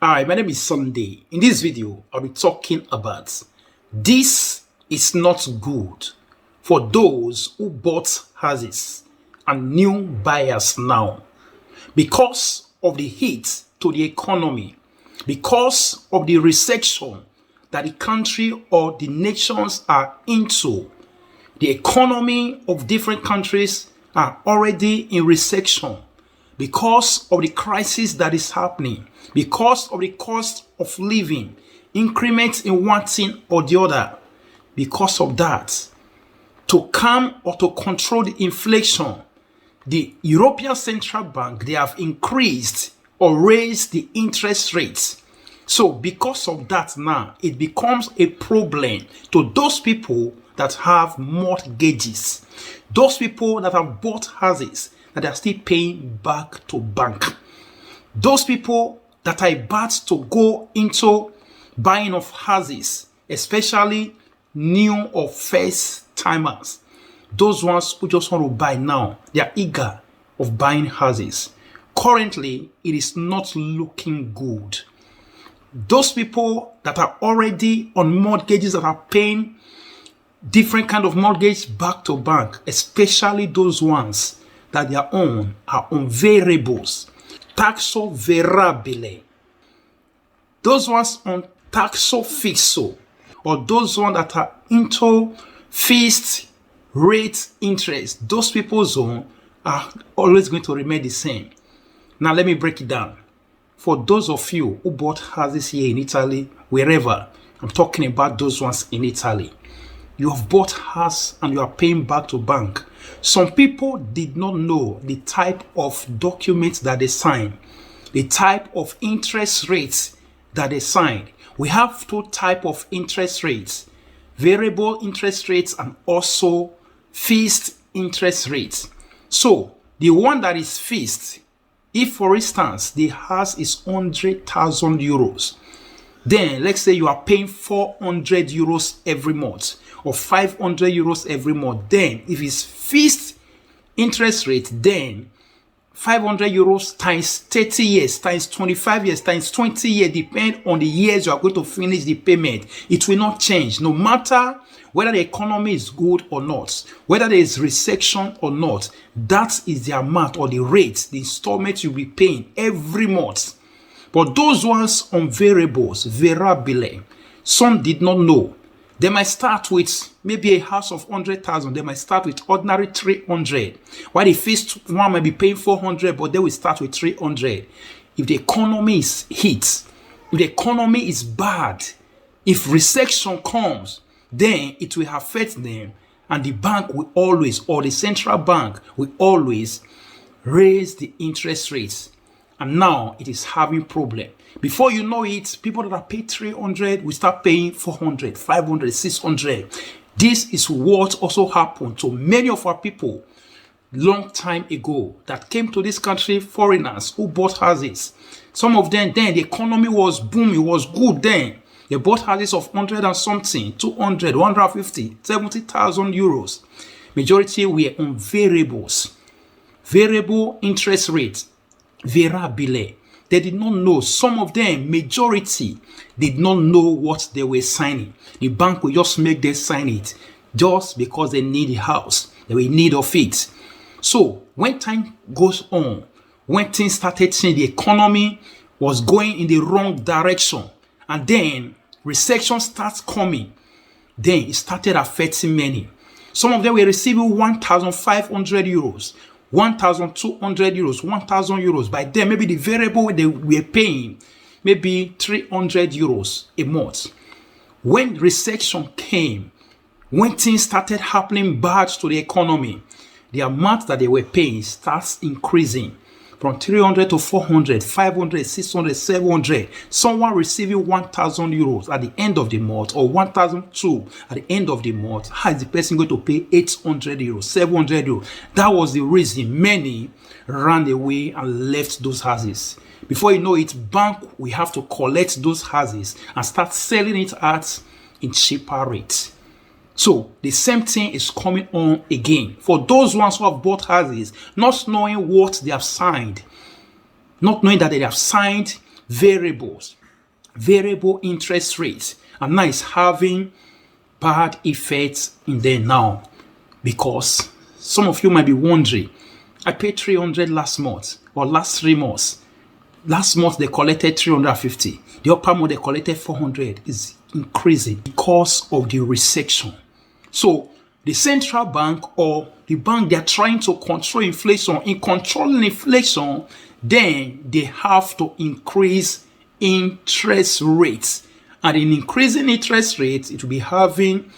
Hi, my name is Sunday. In this video, I'll be talking about this is not good for those who bought houses and new buyers now because of the hit to the economy, because of the recession that the country or the nations are into. The economy of different countries are already in recession because of the crisis that is happening, because of the cost of living, increments in one thing or the other. Because of that, to calm or to control the inflation, the European Central Bank, they have increased or raised the interest rates. So because of that now, it becomes a problem to those people that have mortgages, those people that have bought houses that are still paying back to bank, those people that are about to go into buying of houses, especially new or first timers, those ones who just want to buy now, they are eager of buying houses. Currently, it is not looking good. Those people that are already on mortgages that are paying different kind of mortgage back to bank, especially those ones that they are on variables, taxo variabile. Those ones on taxo fixo, or those ones that are into fixed rate interest, those people's own are always going to remain the same. Now let me break it down. For those of you who bought houses here in Italy, wherever, I'm talking about those ones in Italy. You have bought house and you are paying back to bank. Some people did not know the type of documents that they signed, the type of interest rates that they signed. We have two types of interest rates: variable interest rates and also fixed interest rates. So the one that is fixed, if for instance the house is 100,000 euros, then let's say you are paying 400 euros every month or 500 euros every month. Then if it's fixed interest rate, then 500 euros times 30 years, times 25 years, times 20 years, depend on the years you are going to finish the payment. It will not change, no matter whether the economy is good or not, whether there is recession or not. That is the amount or the rate, the installment you'll be paying every month. But those ones on variables, variabile, some did not know. They might start with maybe a house of 100,000. They might start with ordinary 300. While the first one might be paying 400, but they will start with 300. If the economy is hit, if the economy is bad, if recession comes, then it will affect them. And the bank will always, or the central bank will always raise the interest rates. And now it is having problem. Before you know it, people that are paid 300 will start paying 400, 500, 600. This is what also happened to many of our people long time ago that came to this country, foreigners who bought houses. Some of them then, the economy was booming, it was good then. They bought houses of 100 and something, 200, 150, 70,000 euros. Majority were on variables, variable interest rates, variabile. They did not know. Some of them, majority, did not know what they were signing. The bank will just make them sign it just because they need a house. They were in need of it. So when time goes on, when things started changing, the economy was going in the wrong direction, and then recession starts coming, then it started affecting many. Some of them were receiving 1,500 euros. 1,200 euros, 1,000 euros. By then, maybe the variable they were paying, maybe 300 euros a month. When recession came, when things started happening bad to the economy, the amount that they were paying starts increasing from 300 to 400, 500, 600, 700. Someone receiving 1,000 euros at the end of the month, or 1,002 at the end of the month. How is the person going to pay 800 euros, 700 euros? That was the reason many ran away and left those houses. Before you know it, bank will have to collect those houses and start selling it at in cheaper rates. So the same thing is coming on again for those ones who have bought houses, not knowing what they have signed, not knowing that they have signed variables, variable interest rates, and now it's having bad effects in there now. Because some of you might be wondering, I paid 300 last month or last 3 months. Last month they collected 350. The upper month they collected 400. Is increasing because of the recession. So the central bank or the bank, they are trying to control inflation. In controlling inflation, then they have to increase interest rates. And in increasing interest rates, it will be having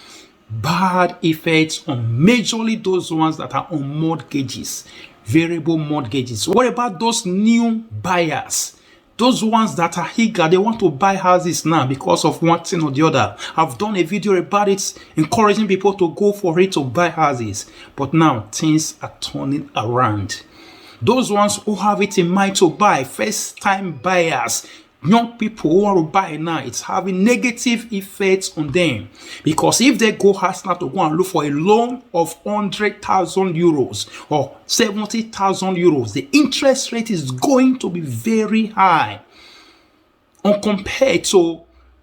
bad effects on majorly those ones that are on mortgages, variable mortgages. What about those new buyers? Those ones that are eager, they want to buy houses now because of one thing or the other. I've done a video about it, encouraging people to go for it to buy houses. But now things are turning around. Those ones who have it in mind to buy, first-time buyers, young people who want to buy now, it's having negative effects on them. Because if they go ask now to go and look for a loan of 100,000 euros or 70,000 euros, the interest rate is going to be very high. And compared to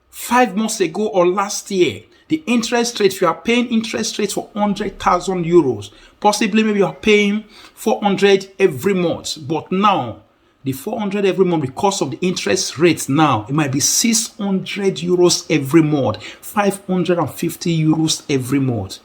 5 months ago or last year, the interest rate, if you are paying interest rates for 100,000 euros, possibly maybe you are paying 400 every month. But now, the 400 every month, because of the interest rates now, it might be 600 euros every month, 550 euros every month.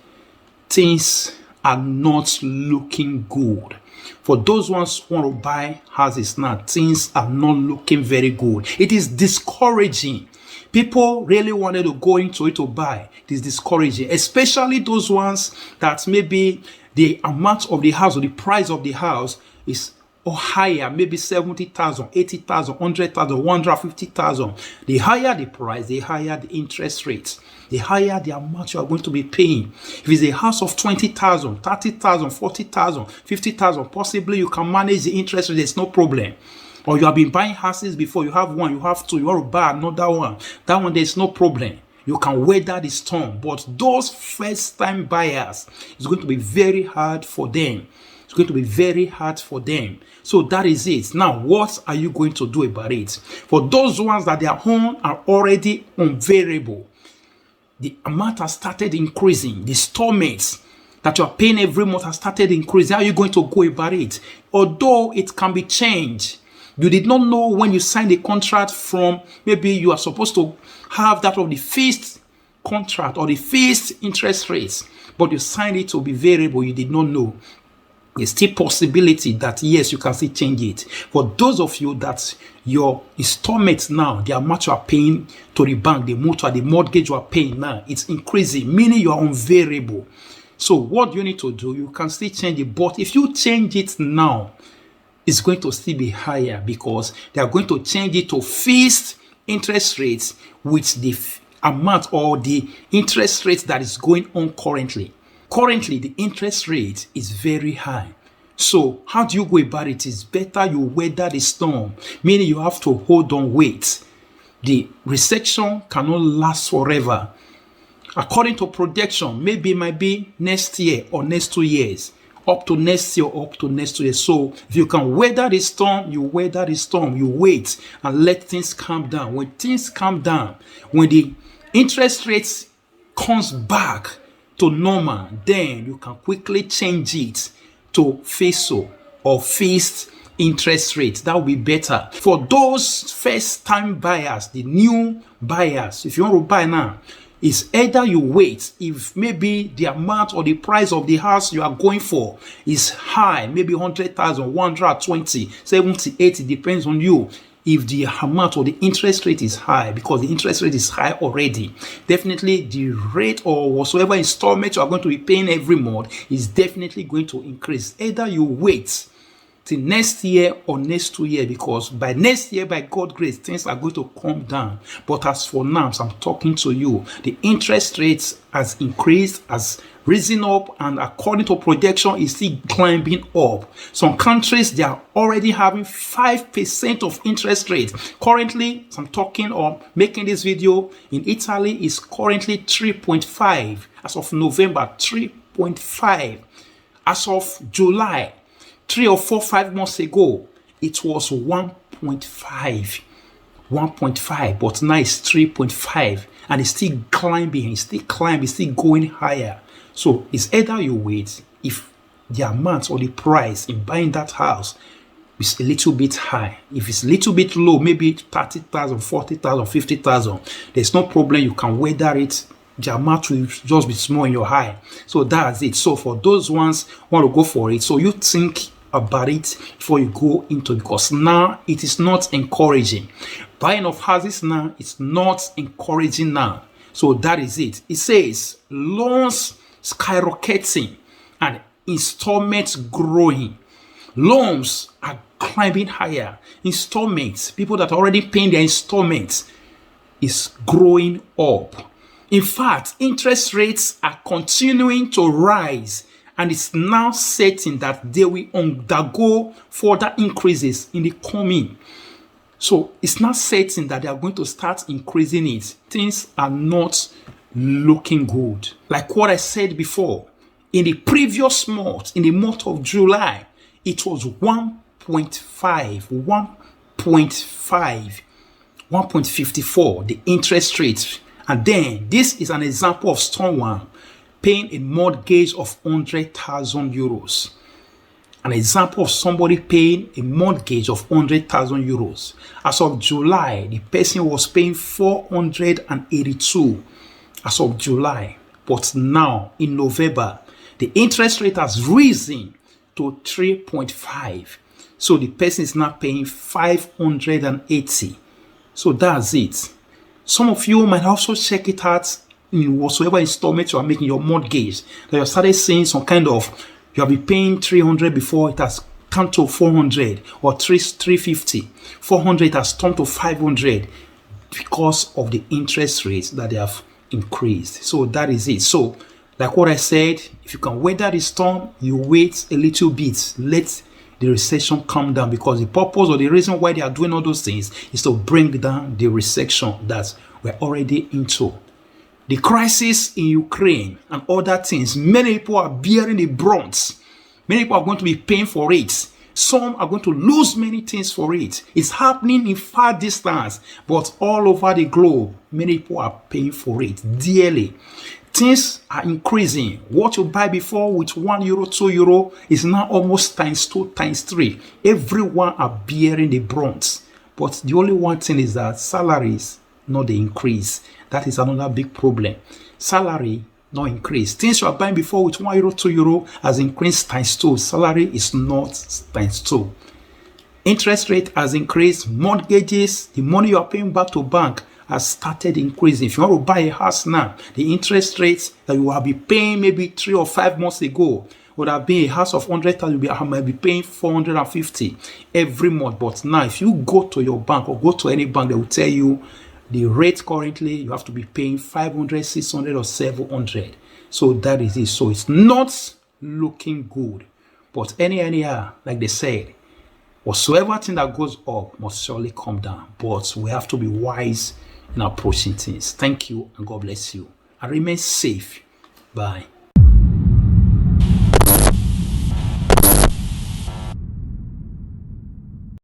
Things are not looking good. For those ones who want to buy houses now, things are not looking very good. It is discouraging. People really wanted to go into it to buy. It is discouraging, especially those ones that maybe the amount of the house or the price of the house is or higher, maybe 70,000, 80,000, 100,000, 150,000. The higher the price, the higher the interest rate, the higher the amount you are going to be paying. If it's a house of 20,000, 30,000, 40,000, 50,000, possibly you can manage the interest rate, there's no problem. Or you have been buying houses before, you have one, you have two, you want to buy another one. That one, there's no problem. You can weather the storm. But those first-time buyers, it's going to be very hard for them. It's going to be very hard for them. So that is it. Now, what are you going to do about it? For those ones that their home are already on variable, the amount has started increasing. The installments that you are paying every month has started increasing. How are you going to go about it? Although it can be changed. You did not know when you signed the contract from, maybe you are supposed to have that of the fixed contract or the fixed interest rates, but you signed it to be variable. You did not know. There's still possibility that yes, you can still change it. For those of you that your installments now, the amount you are paying to the bank, the motor, the mortgage you are paying now, it's increasing, meaning you are on variable. So what you need to do, you can still change it. But if you change it now, it's going to still be higher because they are going to change it to fixed interest rates with the amount or the interest rate that is going on currently. Currently, the interest rate is very high. So how do you go about it? It's better you weather the storm, meaning you have to hold on, wait. The recession cannot last forever. According to projection, maybe it might be next year or next 2 years. Up to next year, up to next 2 years. So if you can weather the storm, you weather the storm. You wait and let things calm down. When things calm down, when the interest rates comes back to normal, then you can quickly change it to FISO or fixed interest rate. That will be better. For those first-time buyers, the new buyers, if you want to buy now, it's either you wait. If maybe the amount or the price of the house you are going for is high, maybe 100,000, 120, 70, 80, depends on you. If the amount or the interest rate is high, because the interest rate is high already, definitely the rate or whatsoever installment you are going to be paying every month is definitely going to increase. Either you wait till next year or next 2 years, because by next year, by God's grace, things are going to come down. But as for now, as I'm talking to you, the interest rates has increased, has risen up, and according to projection, is still climbing up. Some countries, they are already having 5% of interest rate. Currently, as I'm talking or making this video, in Italy is currently 3.5. As of November, 3.5. As of July, 3 or 4, 5 months ago, it was 1.5. 1.5, but now it's 3.5, and it's still climbing, it's still going higher. So it's either you wait if the amount or the price in buying that house is a little bit high. If it's a little bit low, maybe 30,000, 40,000, 50,000, there's no problem. You can weather it. The amount will just be small in your eye. So that's it. So for those ones who want to go for it, so you think about it before you go into it, because now it is not encouraging. Buying of houses now, it's not encouraging now. So that is it. It says loans skyrocketing and installments growing. Loans are climbing higher. Installments, people that are already paying their installments, is growing up. In fact, interest rates are continuing to rise, and it's now certain that they will undergo further increases in the coming. So it's not certain that they are going to start increasing it. Things are not looking good. Like what I said before, in the previous month, in the month of July, it was 1.54, the interest rate. And then this is an example of someone paying a mortgage of 100,000 euros. An example of somebody paying a mortgage of 100,000 euros. As of July, the person was paying 482 as of July. But now, in November, the interest rate has risen to 3.5. So the person is now paying 580. So that's it. Some of you might also check it out in whatsoever installment you are making your mortgage. That you started seeing some kind of, you have been paying 300 before, it has come to 400, or 350. 400 has turned to 500 because of the interest rates that they have increased. So that is it. So like what I said, if you can weather the storm, you wait a little bit. Let the recession come down, because the purpose or the reason why they are doing all those things is to bring down the recession that we're already into. The crisis in Ukraine and other things, many people are bearing the brunt. Many people are going to be paying for it. Some are going to lose many things for it. It's happening in far distance, but all over the globe, many people are paying for it dearly. Things are increasing. What you buy before with €1, €2 is now almost times 2, times 3. Everyone are bearing the brunt. But the only one thing is that salaries not the increase. That is another big problem. Salary not increase. Things you are buying before with €1, €2 has increased times 2. Salary is not times 2. Interest rate has increased. Mortgages, the money you are paying back to bank, has started increasing. If you want to buy a house now, the interest rates that you will be paying maybe 3 or 5 months ago would have been a house of 100,000. You might be paying 450 every month. But now, if you go to your bank or go to any bank, they will tell you the rate currently you have to be paying 500, 600, or 700. So that is it. So it's not looking good. But anyhow, like they said, whatsoever thing that goes up must surely come down. But we have to be wise in approaching things. Thank you, and God bless you. And remain safe. Bye.